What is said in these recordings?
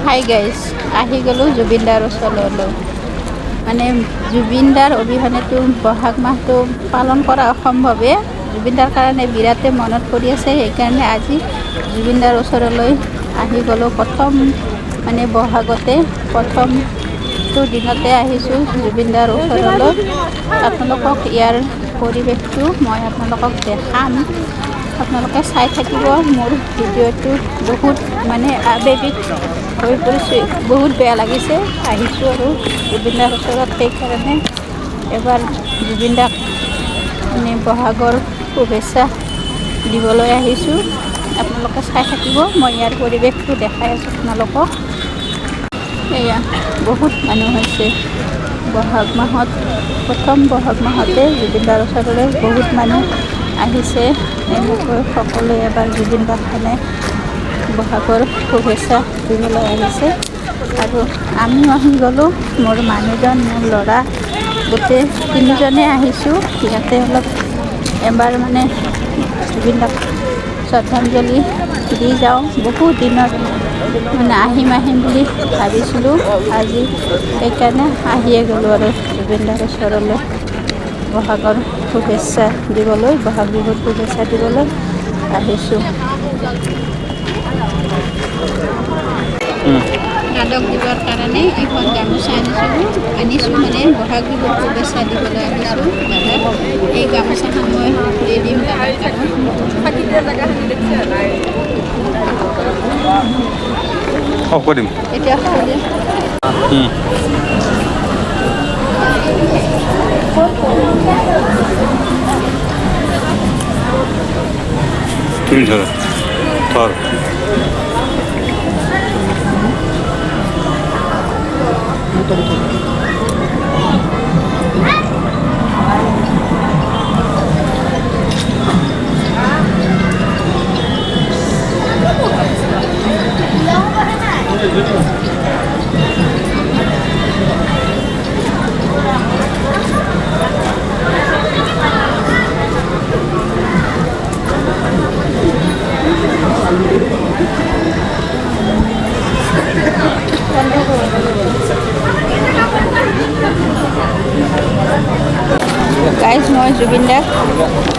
hi guys আহি গ'লোঁ জুবিনদাৰ ওচৰলৈ মানে জুবিনদাৰ অবিহনেতো বহাগ মাহটো পালন কৰা অসম্ভৱে জুবিনদাৰ কাৰণে বিৰাটে মনত পৰি আছে সেইকাৰণে আজি জুবিনদাৰ ওচৰলৈ আহি গ'লোঁ প্ৰথম মানে বহাগতে প্ৰথমটো দিনতে আহিছোঁ জুবিনদাৰ ওচৰলৈ আপোনালোকক ইয়াৰ পৰিৱেশটো মই আপোনালোকক দেখাম আপোনালোকে চাই থাকিব মোৰ ভিডিঅ'টো বহুত মানে আৱেগিক হৈ পৰিছোঁ বহুত বেয়া লাগিছে আহিছোঁ আৰু জুবিনদাৰ ওচৰত সেইকাৰণে এবাৰ জুবিনদাক মানে বহাগৰ শুভেচ্ছা দিবলৈ আহিছোঁ আপোনালোকে চাই থাকিব মই ইয়াৰ পৰিৱেশটো দেখাই আছোঁ আপোনালোকক এয়া বহুত মানুহ হৈছে বহাগ মাহত প্ৰথম বহাগ মাহতে জুবিনদাৰ ওচৰলৈ বহুত মানুহ আহিছে এনেকৈ সকলোৱে এবাৰ জুবিনদাক মানে বহাগৰ শুভেচ্ছা দিবলৈ আহিছে আৰু আমিও আহি গ'লোঁ মোৰ মানুহজন মোৰ ল'ৰা গোটেই তিনিজনে আহিছোঁ ইয়াতে অলপ এবাৰ মানে জুবিনদাক শ্ৰদ্ধাঞ্জলি দি যাওঁ বহুত দিনত মানে আহিম বুলি ভাবিছিলোঁ আজি সেইকাৰণে আহিয়ে গ'লোঁ আৰু জুবিনদাৰ ওচৰলৈ বহাগৰ শুভেচ্ছা দিবলৈ বহাগ বিহুৰ শুভেচ্ছা দিবলৈ আহিছোঁ আদক দিবৰ কাৰণে এখন গামোচা আনিছোঁ মানে বহাগ বিহুৰ শুভেচ্ছা দিবলৈ আহিছোঁ দাদাক এই গামোচাখন মই দি দিম দাদাক এতিয়া ধর গাইজ মই জুবিনদাক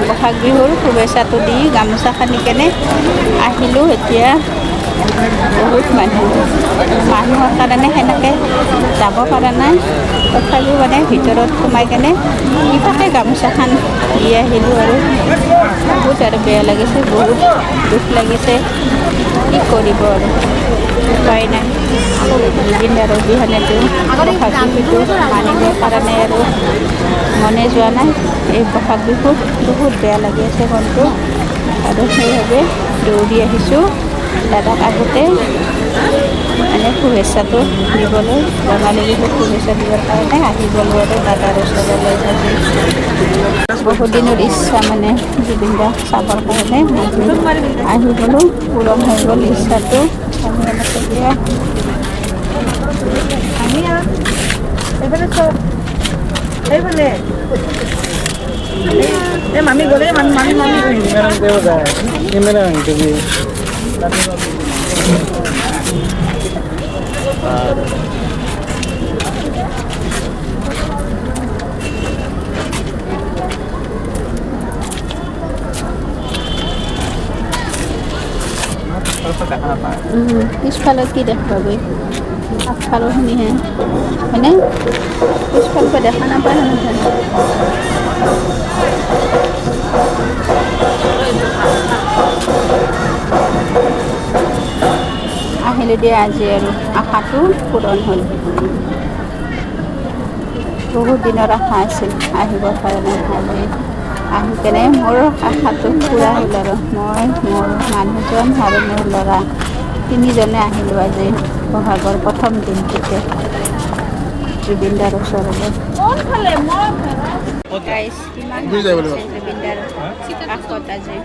বহাগ বিহুৰ শুভেচ্ছাটো দি গামোচা খানি কেনে আহিলোঁ এতিয়া বহুত মানুহৰ কাৰণে সেনেকৈ যাব পৰা নাই তথাপিও মানে ভিতৰত সোমাই কেনে কিবাকে গামোচাখন দি আহিলোঁ আৰু বহুত আৰু বেয়া লাগিছে বহুত দুখ লাগিছে কি কৰিব আৰু উপায় নাই জুবিনদাৰ অবিহনেতো বহাগ বিহুটো মানিবৰ কাৰণে আৰু মনে যোৱা নাই এই বহাগ বিহুত বহুত বেয়া লাগি আছে মনটো আৰু সেইবাবে দৌৰি আহিছোঁ দাদাক আগতে মানে শুভেচ্ছাটো দিবলৈ ৰঙালী বিহুত শুভেচ্ছা দিবৰ কাৰণে আহি গ'লোঁ আৰু দাদাৰ ওচৰলৈ বহুত দিনৰ ইচ্ছা মানে জুবিনদাক চাবৰ কাৰণে আহি গ'লোঁ পূৰণ হৈ গ'ল ইচ্ছাটো আমি এতিয়া এইফালে এই মামি গ'লে মামি কেমেৰা আনিবি পিছফালে কি দেখাবই আগফালৰখিনিহে হয়নে পিছফালকৈ দেখা নাপায় আহিলে দিয়ে আজি আৰু আশাটো পূৰণ হ'ল বহুত দিনৰ আশা আছিল আহিবৰ কাৰণে আজি আহি কেনে মোৰ আশাটো পূৰা হ'ল আৰু মই মোৰ মানুহজন আৰু মোৰ ল'ৰা তিনিজনে আহিলোঁ আজি বহাগৰ প্ৰথম দিনটোতে জুবিনদাৰ ওচৰলৈ গাইজ কিমান জুবিনদাৰ কাষত আজি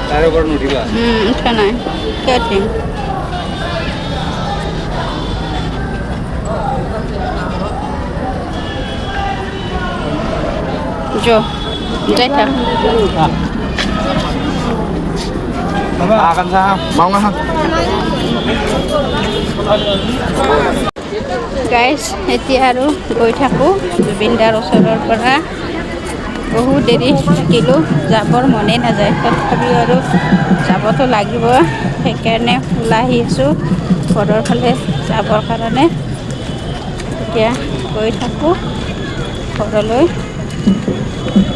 তাৰে ওপৰত নুঠিবা উঠা নাই কিয় উঠিম Jo, যাই থাক akan sa mau nga guys এতিয়া আৰু গৈ থাকোঁ জুবিনদাৰ ওচৰৰ পৰা বহু দেৰি থাকিলোঁ যাবৰ মনেই নাযায় তথাপিও আৰু যাবতো লাগিব সেইকাৰণে ওলাই আহি আছোঁ ঘৰৰ ফালে যাবৰ কাৰণে এতিয়া গৈ থাকোঁ ঘৰলৈ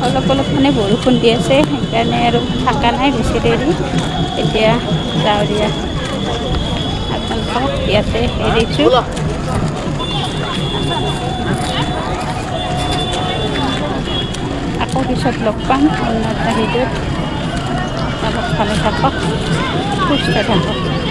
অলপ অলপ মানে বৰষুণ দি আছে সেইকাৰণে আৰু থকা নাই বেছি দেৰি এতিয়া যাওঁ দিয়া আপোনালোকক ইয়াতে এৰিছোঁ আকৌ পিছত লগ পাম অন্য এটা ভিডিঅ'ত অলপ ভালে থাকক সুস্থ থাকক